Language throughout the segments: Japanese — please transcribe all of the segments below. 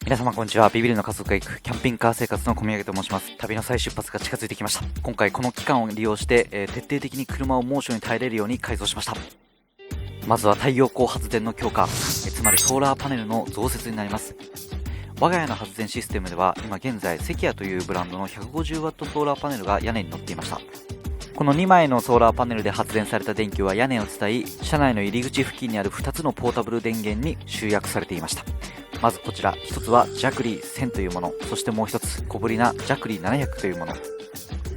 皆様こんにちは。ビビリの家族が行くキャンピングカー生活の小宮上と申します。旅の再出発が近づいてきました。今回この期間を利用して、徹底的に車を猛暑に耐えれるように改造しました。まずは太陽光発電の強化、つまりソーラーパネルの増設になります。我が家の発電システムでは今現在セキヤというブランドの 150W ソーラーパネルが屋根に乗っていました。この2枚のソーラーパネルで発電された電気は屋根を伝い、車内の入り口付近にある2つのポータブル電源に集約されていました。まずこちら、1つはジャクリー1000というもの、そしてもう1つ小ぶりなジャクリー700というもの。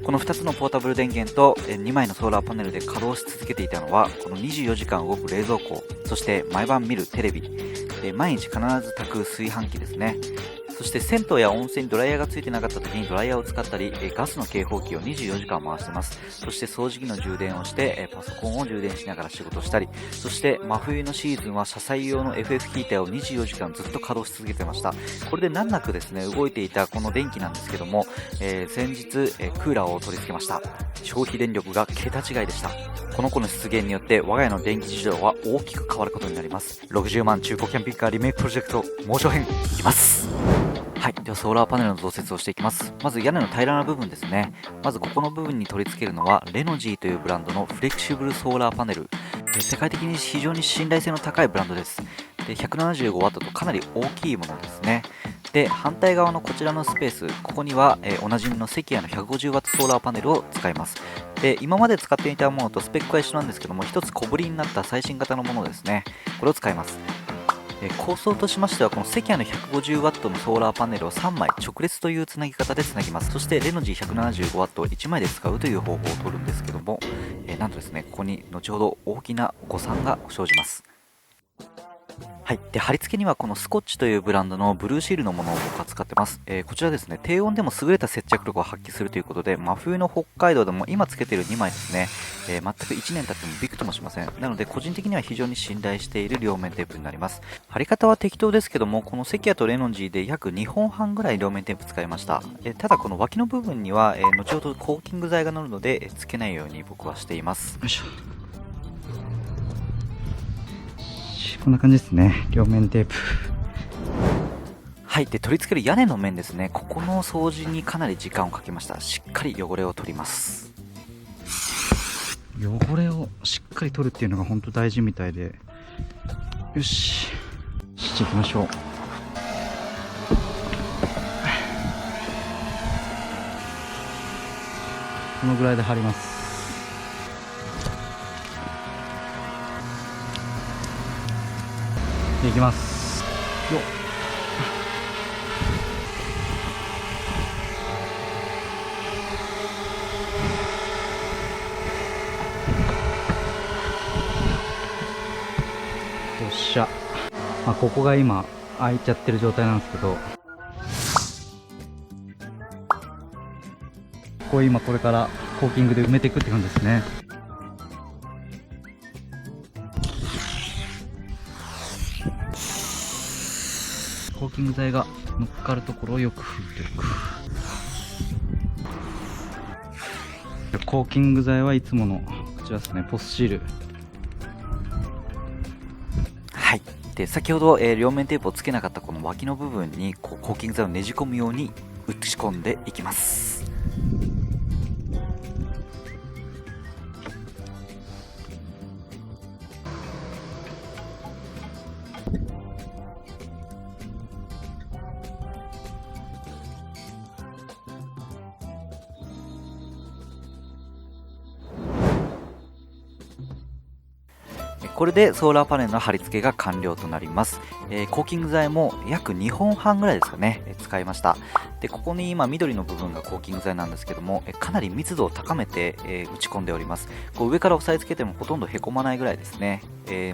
この2つのポータブル電源と2枚のソーラーパネルで稼働し続けていたのは、この24時間動く冷蔵庫、そして毎晩見るテレビ、毎日必ず炊く炊飯器ですね。そして銭湯や温泉にドライヤーがついてなかった時にドライヤーを使ったり、ガスの警報器を24時間回してます。そして掃除機の充電をして、パソコンを充電しながら仕事したり、そして真冬のシーズンは車載用の FF ヒーターを24時間ずっと稼働し続けてました。これで難なくですね、動いていたこの電気なんですけども、先日、クーラーを取り付けました。消費電力が桁違いでした。この子の出現によって我が家の電気事情は大きく変わることになります。60万中古キャンピングカーリメイクプロジェクト猛暑編いきます。はい。ではソーラーパネルの増設をしていきます。まず屋根の平らな部分ですね。まずここの部分に取り付けるのはレノジーというブランドのフレキシブルソーラーパネル。世界的に非常に信頼性の高いブランドです。で、175W とかなり大きいものですね。で、反対側のこちらのスペース、ここには、おなじみのセキヤの 150W ソーラーパネルを使います。で、今まで使っていたものとスペックは一緒なんですけども、一つ小ぶりになった最新型のものですね。これを使います。構想としましては、このセキヤの 150W のソーラーパネルを3枚直列というつなぎ方でつなぎます。そしてレノジー 175W を1枚で使うという方法を取るんですけども、なんとですね、ここに後ほど大きな誤算が生じます。はい。で、貼り付けにはこのスコッチというブランドのブルーシールのものを僕は使ってます。こちらですね、低温でも優れた接着力を発揮するということで、真冬の北海道でも今つけている2枚ですね、全く1年経ってもびくともしません。なので、個人的には非常に信頼している両面テープになります。貼り方は適当ですけども、このセキヤとレノジーで約2本半ぐらい両面テープ使いました。ただ、この脇の部分には、後ほどコーキング剤が乗るので、つけないように僕はしています。よいしょ。こんな感じですね。両面テープ。はい。で、取り付ける屋根の面ですね。ここの掃除にかなり時間をかけました。しっかり汚れを取ります。汚れをしっかり取るっていうのが本当大事みたいで。よし。していきましょう。このぐらいで貼ります。いきますよっ。よっしゃ。ここが今開いちゃってる状態なんですけど、こう今これからコーキングで埋めていくって感じですね。コーキング剤が乗っかるところをよく拭いていく。コーキング剤はいつものこちらですね、ポスシール。はい。で、先ほど、両面テープをつけなかったこの脇の部分にコーキング剤をねじ込むように打ち込んでいきます。これでソーラーパネルの貼り付けが完了となります。コーキング剤も約2本半ぐらいですかね、使いました。で、ここに今緑の部分がコーキング剤なんですけども、かなり密度を高めて、打ち込んでおります。こう上から押さえつけてもほとんどへこまないぐらいですね。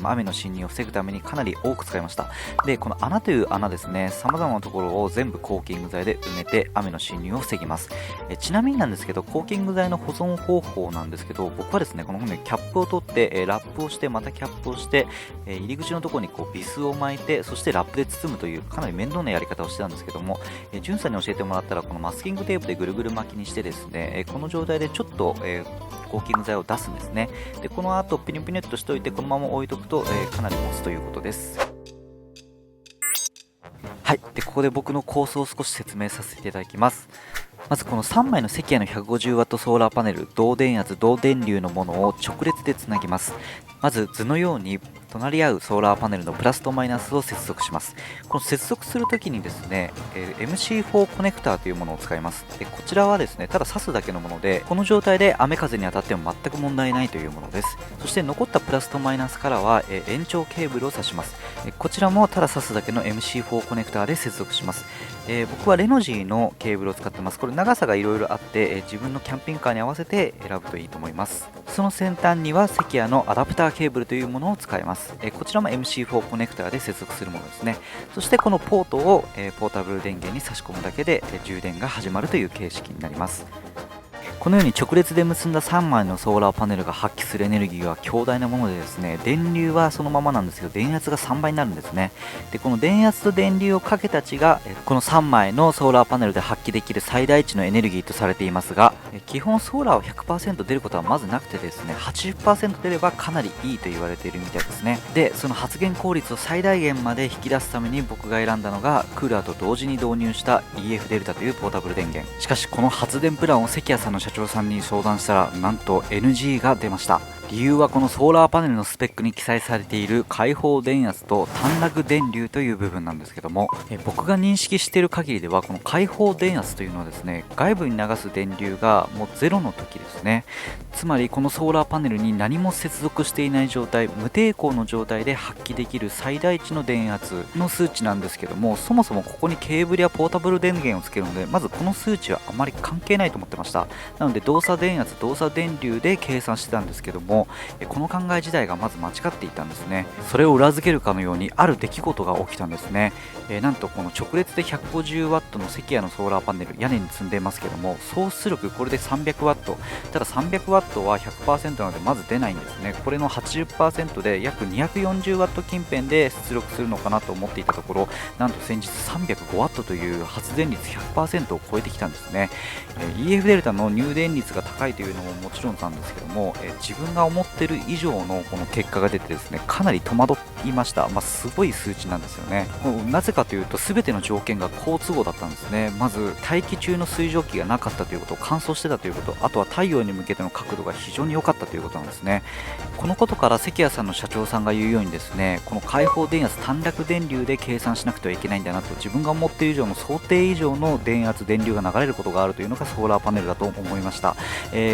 雨の侵入を防ぐためにかなり多く使いました。で、この穴という穴ですね、様々なところを全部コーキング剤で埋めて雨の侵入を防ぎます。ちなみになんですけど、コーキング剤の保存方法なんですけど、僕はですね、このキャップを取って、ラップをして、またキャップをして、入り口のところにこうビスを巻いて、そしてラップで包むというかなり面倒なやり方をしてたんですけども、じゅんさんに教えてもらったらこのマスキングテープでぐるぐる巻きにしてですね、この状態でちょっと、コーキング剤を出すんですね。で、この後ピニュピニュっとしておいてこのまま置いとくと、かなり持つということです。はい、でここで僕の構想を少し説明させていただきます。まずこの3枚の関谷の 150W ソーラーパネル、同電圧同電流のものを直列でつなぎます。まず図のように隣り合うソーラーパネルのプラスとマイナスを接続します。この接続するときにですね、MC4 コネクターというものを使います。でこちらはですね、ただ挿すだけのもので、この状態で雨風に当たっても全く問題ないというものです。そして残ったプラスとマイナスからは、延長ケーブルを挿します。こちらもただ挿すだけの MC4 コネクターで接続します。僕はレノジーのケーブルを使ってます。これ長さがいろいろあって、自分のキャンピングカーに合わせて選ぶといいと思います。その先端には関谷のアダプターケーブルというものを使います。こちらも MC4 コネクターで接続するものですね。そしてこのポートを、ポータブル電源に差し込むだけで、充電が始まるという形式になります。このように直列で結んだ3枚のソーラーパネルが発揮するエネルギーは強大なものでですね、電流はそのままなんですけど、電圧が3倍になるんですね。でこの電圧と電流をかけた値がこの3枚のソーラーパネルで発揮できる最大値のエネルギーとされていますが、基本ソーラーは 100% 出ることはまずなくてですね、80% 出ればかなりいいと言われているみたいですね。でその発電効率を最大限まで引き出すために僕が選んだのがクーラーと同時に導入した EF デルタというポータブル電源。しかしこの発電プランを関谷さんの社長さんに相談したら、なんと NG が出ました。理由はこのソーラーパネルのスペックに記載されている開放電圧と短絡電流という部分なんですけども、僕が認識している限りではこの開放電圧というのはですね、外部に流す電流がもうゼロの時ですね。つまりこのソーラーパネルに何も接続していない状態、無抵抗の状態で発揮できる最大値の電圧の数値なんですけども、そもそもここにケーブルやポータブル電源をつけるので、まずこの数値はあまり関係ないと思ってました。なので動作電圧動作電流で計算してたんですけども、この考え自体がまず間違っていたんですね。それを裏付けるかのようにある出来事が起きたんですね。なんとこの直列で 150W の関谷のソーラーパネル、屋根に積んでますけども、総出力これで 300W、 ただ 300W は 100% なのでまず出ないんですね。これの 80% で約 240W 近辺で出力するのかなと思っていたところ、なんと先日 305W という発電率 100% を超えてきたんですね。EF デルタの入電率が高いというのももちろんなんですけども、自分が思っている以上のこの結果が出てですね、かなり戸惑いました。すごい数値なんですよね。なぜかというと全ての条件が好都合だったんですね。まず大気中の水蒸気がなかったということ、乾燥してたということ、あとは太陽に向けての角度が非常に良かったということなんですね。このことから関谷さんの社長さんが言うようにですね、この開放電圧短絡電流で計算しなくてはいけないんだなと、自分が思っている以上の想定以上の電圧電流が流れることがあるというのがソーラーパネルだと思いました。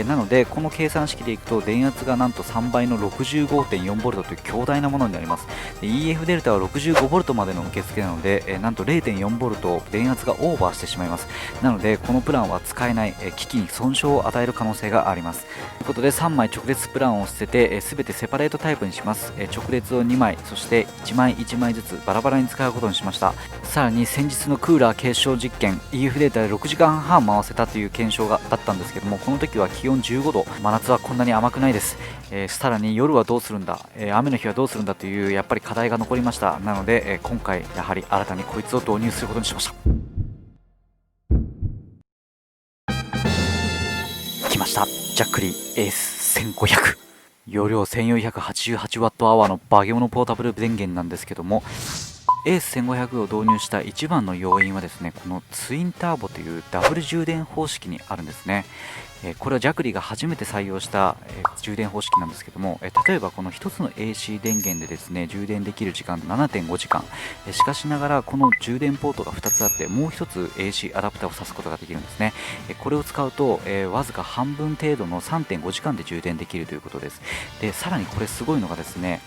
なのでこの計算式でいくと電圧がなんと3倍の 65.4V という強大なものになります。で EF デルタは 65V までの受付なので、なんと 0.4V 電圧がオーバーしてしまいます。なのでこのプランは使えない、機器に損傷を与える可能性があります。ということで3枚直列プランを捨てて、全てセパレートタイプにします。直列を2枚、そして1枚1枚ずつバラバラに使うことにしました。さらに先日のクーラー継承実験、 EF データで6時間半回せたという検証があったんですけども、この時は気温15度、真夏はこんなに甘くないです。さらに夜はどうするんだ、雨の日はどうするんだというやっぱり課題が残りました。なので、今回やはり新たにこいつを導入することにしました。来ました、ジャックリーエース1500、容量 1488Wh のバゲモノポータブル電源なんですけども、エース1500を導入した一番の要因はですね、このツインターボというダブル充電方式にあるんですね。これはジャクリが初めて採用した充電方式なんですけども、例えばこの1つの AC 電源でですね充電できる時間 7.5 時間、しかしながらこの充電ポートが2つあって、もう1つ AC アダプターを挿すことができるんですね。これを使うとわずか半分程度の 3.5 時間で充電できるということです。でさらにこれすごいのがですね、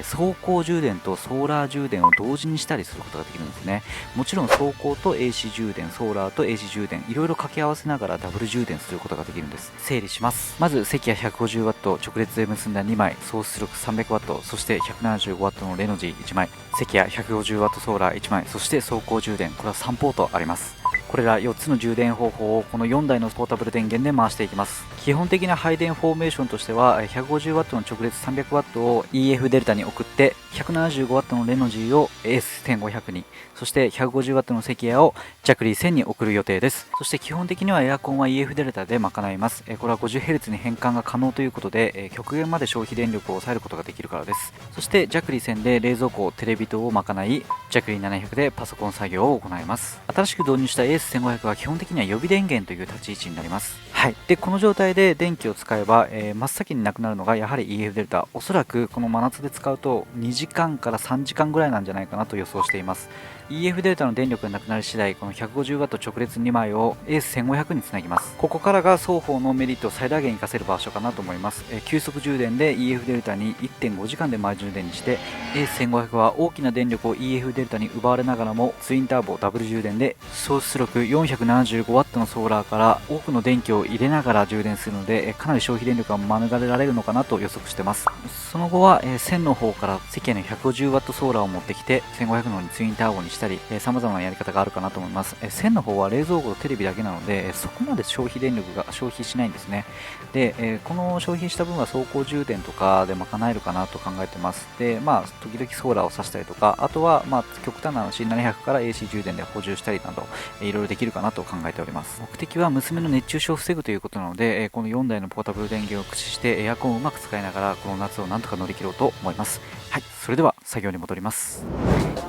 走行充電とソーラー充電を同時にしたりすることができるんですね。もちろん走行と AC 充電、ソーラーと AC 充電、いろいろ掛け合わせながらダブル充電することができるんです。整理します。まず関谷 150W 直列で結んだ2枚、総出力 300W、 そして 175W のレノジー1枚、関谷 150W ソーラー1枚、そして走行充電、これは3ポートあります。これら4つの充電方法をこの4台のポータブル電源で回していきます。基本的な配電フォーメーションとしては 150W の直列 300W を EF デルタに送って 175W のレノジーを AS1500 に、そして 150W のセキアをジャクリー1000に送る予定です。そして基本的にはエアコンは EF デルタで賄います。これは 50Hz に変換が可能ということで極限まで消費電力を抑えることができるからです。そしてジャクリー1000で冷蔵庫、テレビ等を賄い、ジャクリー700でパソコン作業を行います。新しく導入した AS1500 は基本的には予備電源という立ち位置になります。はい。で、この状態で電気を使えば、真っ先になくなるのがやはり EF デルタ。おそらくこの真夏で使うと2時間から3時間ぐらいなんじゃないかなと予想しています。EF デルタの電力がなくなり次第、この 150W 直列2枚を AS1500 につなぎます。ここからが双方のメリットを最大限活かせる場所かなと思います。急速充電で EF デルタに 1.5 時間で前充電にして、AS1500 は大きな電力を EF デルタに奪われながらもツインターボダブル充電で総出力 475W のソーラーから多くの電気を入れながら充電するので、かなり消費電力が免れられるのかなと予測してます。その後は、1000の方からセキアの 150W ソーラーを持ってきて1500の方にツインターボにしたり、様々なやり方があるかなと思います。1000の方は冷蔵庫とテレビだけなので、そこまで消費電力が消費しないんですね。で、この消費した分は走行充電とかで賄えるかなと考えてます。で、時々ソーラーを挿したりとか、あとは、極端な話、700から AC 充電で補充したりなど、いろいろできるかなと考えております。目的は娘の熱中症を防ぐということなので、この4台のポータブル電源を駆使してエアコンをうまく使いながら、この夏をなんとか乗り切ろうと思います。はい、それでは作業に戻ります。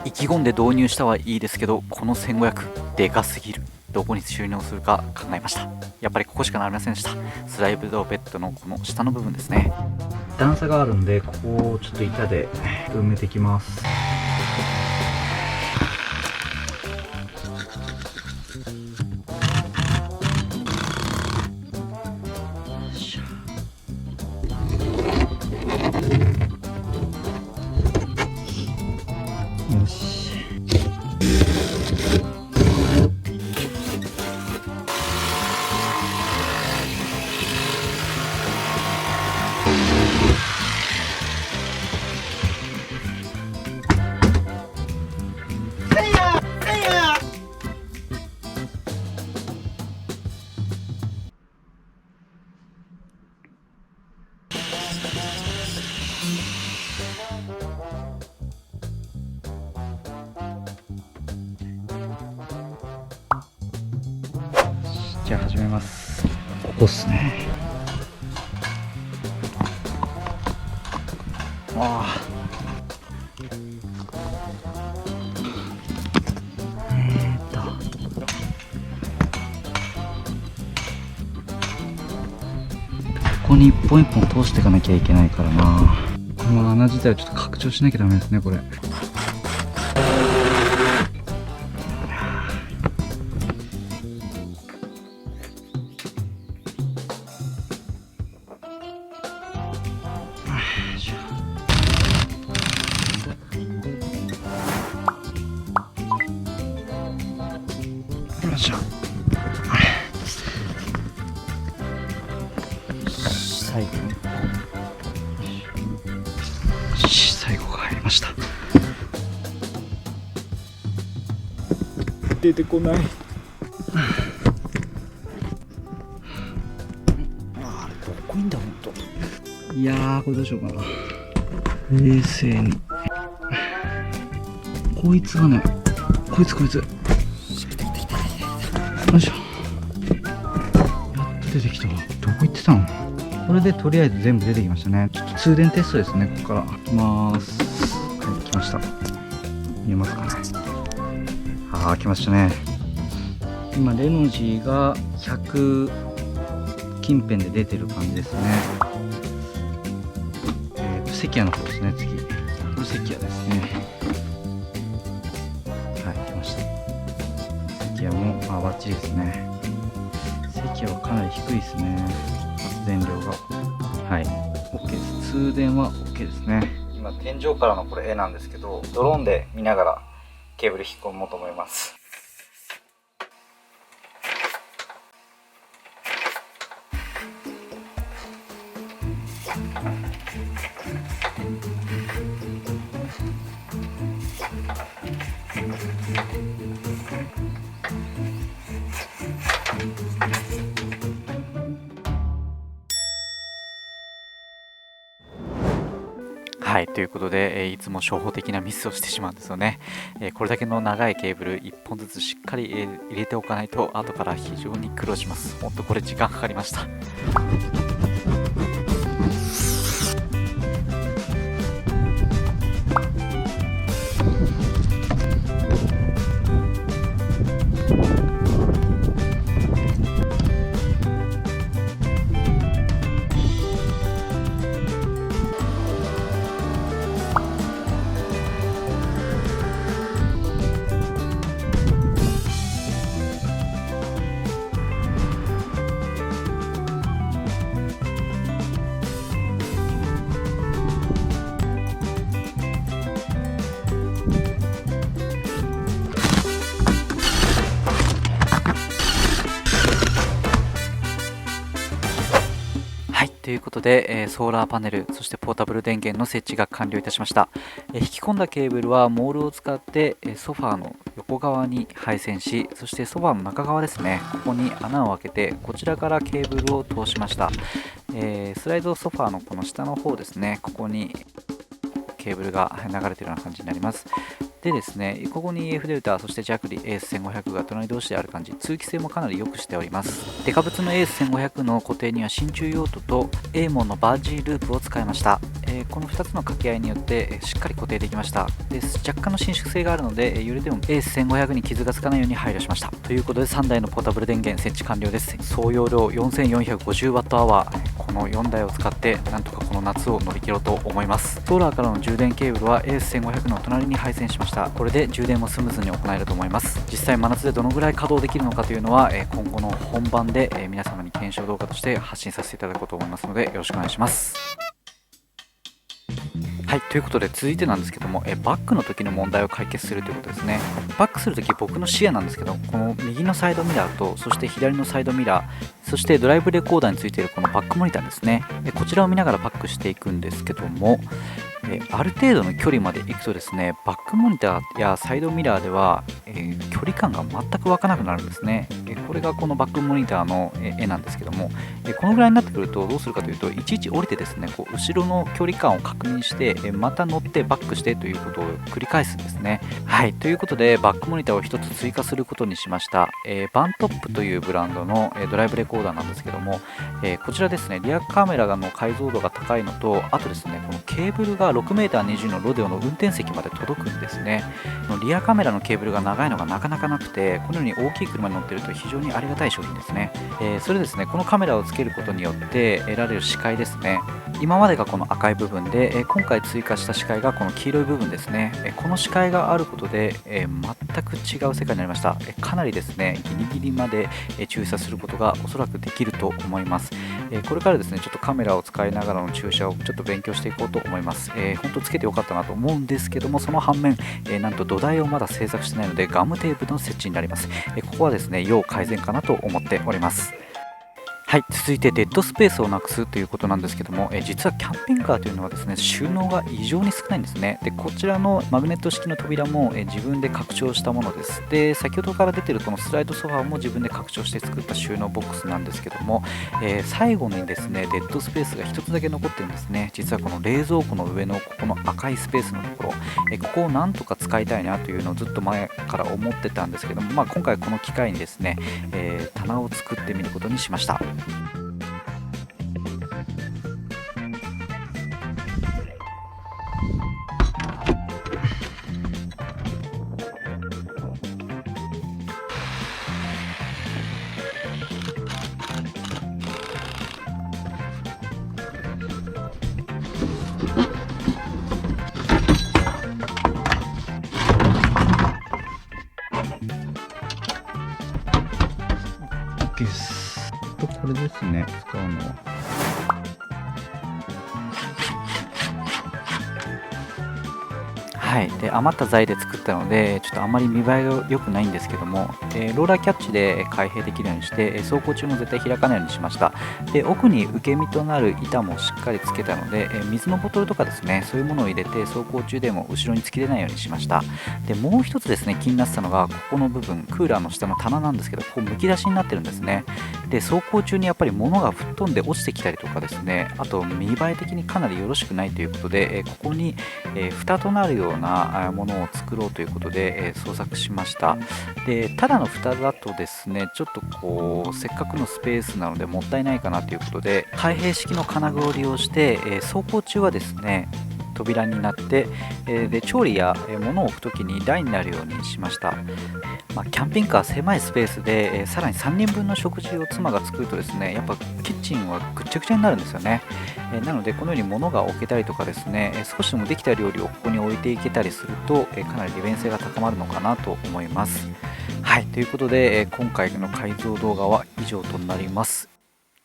意気込んで導入したはいいですけど、この1500でかすぎる。どこに収納するか考えました。やっぱりここしかなりませんでした。スライドベッドのこの下の部分ですね。段差があるんで、ここをちょっと板で埋めていきます。よし。じゃあ始めます。ここっすね。ああ。ここに一本一本通していかなきゃいけないからな。この穴自体をちょっと拡張しなきゃダメですね、これ。よいしょ。最後最後が入りました。出てこない。あれどこいんだほんと。いやー、これどうしようかな。冷静に。こいつがね、こいつよいしょ。やっと出てきたわ。どこ行ってたの。これでとりあえず全部出てきましたね。ちょっと通電テストですね。ここからいきます。はい、来ました。見えますかね。来ましたね。今レノジーが100近辺で出てる感じですね。セキアの方ですね。次これセキアですね。はい、来ました。セキアもバッチリですね。セキアはかなり低いですね。発電量が。はい、OK です。通電は OK ですね。今天井からのこれ絵なんですけど、ドローンで見ながらケーブル引っ込もうと思います。はいということで、いつも初歩的なミスをしてしまうんですよね。これだけの長いケーブル1本ずつしっかり、入れておかないと後から非常に苦労します。ほんとこれ時間かかりました。はい、ということで、ソーラーパネル、そしてポータブル電源の設置が完了いたしました。引き込んだケーブルはモールを使って、ソファーの横側に配線し、そしてソファーの中側ですね、ここに穴を開けて、こちらからケーブルを通しました。スライドソファーのこの下の方ですね、ここにケーブルが流れているような感じになります。でですね、ここに EF デルタ、そしてジャクリ AS1500 が隣同士である感じ、通気性もかなり良くしております。デカブツの AS1500 の固定には真鍮用途と A モンのバージーループを使いました。この2つの掛け合いによってしっかり固定できました。で若干の伸縮性があるので、揺れても AS1500 に傷がつかないように配慮しました。ということで3台のポータブル電源設置完了です。総容量 4450Wh、この4台を使ってなんとかこの夏を乗り切ろうと思います。ソーラーからの充電ケーブルは AS1500 の隣に配線しました。これで充電もスムーズに行えると思います。実際真夏でどのぐらい稼働できるのかというのは今後の本番で皆様に検証動画として発信させていただこうと思いますので、よろしくお願いします。はい、ということで続いてなんですけども、バックの時の問題を解決するということですね。バックするとき僕の視野なんですけど、この右のサイドミラーと、そして左のサイドミラー、そしてドライブレコーダーについているこのバックモニターですね。こちらを見ながらバックしていくんですけども、ある程度の距離まで行くとですね、バックモニターやサイドミラーでは、距離感が全く湧かなくなるんですね。これがこのバックモニターの絵なんですけども、このぐらいになってくるとどうするかというと、いちいち降りてですね、こう後ろの距離感を確認して、また乗ってバックしてということを繰り返すんですね。はい、ということでバックモニターを1つ追加することにしました。バントップというブランドのドライブレコーダーなんですけども、こちらですね、リアカメラの解像度が高いのと、あとですね、このケーブルが 6m20 のロデオの運転席まで届くんですね。リアカメラのケーブルが長いのがなかなかなくて、このように大きい車に乗っていると非常にありがたい商品ですね。それですね、このカメラをつけることによって得られる視界ですね。今までがこの赤い部分で、今回追加した視界がこの黄色い部分ですね。この視界があることで、全く違う世界になりました。かなりですね、ギリギリまで駐車することがおそらくできると思います。これからですね、ちょっとカメラを使いながらの駐車をちょっと勉強していこうと思います。本当つけてよかったなと思うんですけども、その反面、なんと土台をまだ製作してないのでガムテープの設置になります。ここはですね、要改善かなと思っております。はい、続いてデッドスペースをなくすということなんですけども、実はキャンピングカーというのはですね、収納が異常に少ないんですね。でこちらのマグネット式の扉も、自分で拡張したものです。で先ほどから出ているこのスライドソファーも自分で拡張して作った収納ボックスなんですけども、最後にですね、デッドスペースが1つだけ残ってるんですね。実はこの冷蔵庫の上のここの赤いスペースのところ、ここをなんとか使いたいなというのをずっと前から思ってたんですけども、今回この機会にですね、棚を作ってみることにしました。OK です。これですね、使うのは。はい、で余った材で作ったのでちょっとあんまり見栄えが良くないんですけども、ローラーキャッチで開閉できるようにして、走行中も絶対開かないようにしました。で奥に受け身となる板もしっかりつけたので、水のボトルとかですね、そういうものを入れて走行中でも後ろに突き出ないようにしました。でもう一つですね、気になってたのがここの部分、クーラーの下の棚なんですけど、ここむき出しになってるんですね。で走行中にやっぱり物が吹っ飛んで落ちてきたりとかですね、あと見栄え的にかなりよろしくないということで、ここに、蓋となるようなものを作ろうということで、創作しました。でただの蓋だとですね、ちょっとこうせっかくのスペースなのでもったいないかなということで、開閉式の金具を利用して、走行中はですね扉になって、で調理や物を置くときに台になるようにしました。キャンピングカー狭いスペースで、さらに3人分の食事を妻が作るとですね、やっぱキッチンはぐっちゃぐちゃになるんですよね。なのでこのように物が置けたりとかですね、少しでもできた料理をここに置いていけたりすると、かなり利便性が高まるのかなと思います。はい、ということで、今回の改造動画は以上となります。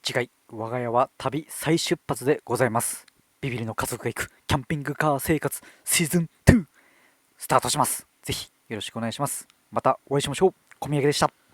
次回、我が家は旅再出発でございます。ビビリの家族が行くキャンピングカー生活シーズン2スタートします。ぜひよろしくお願いします。またお会いしましょう。小宮山でした。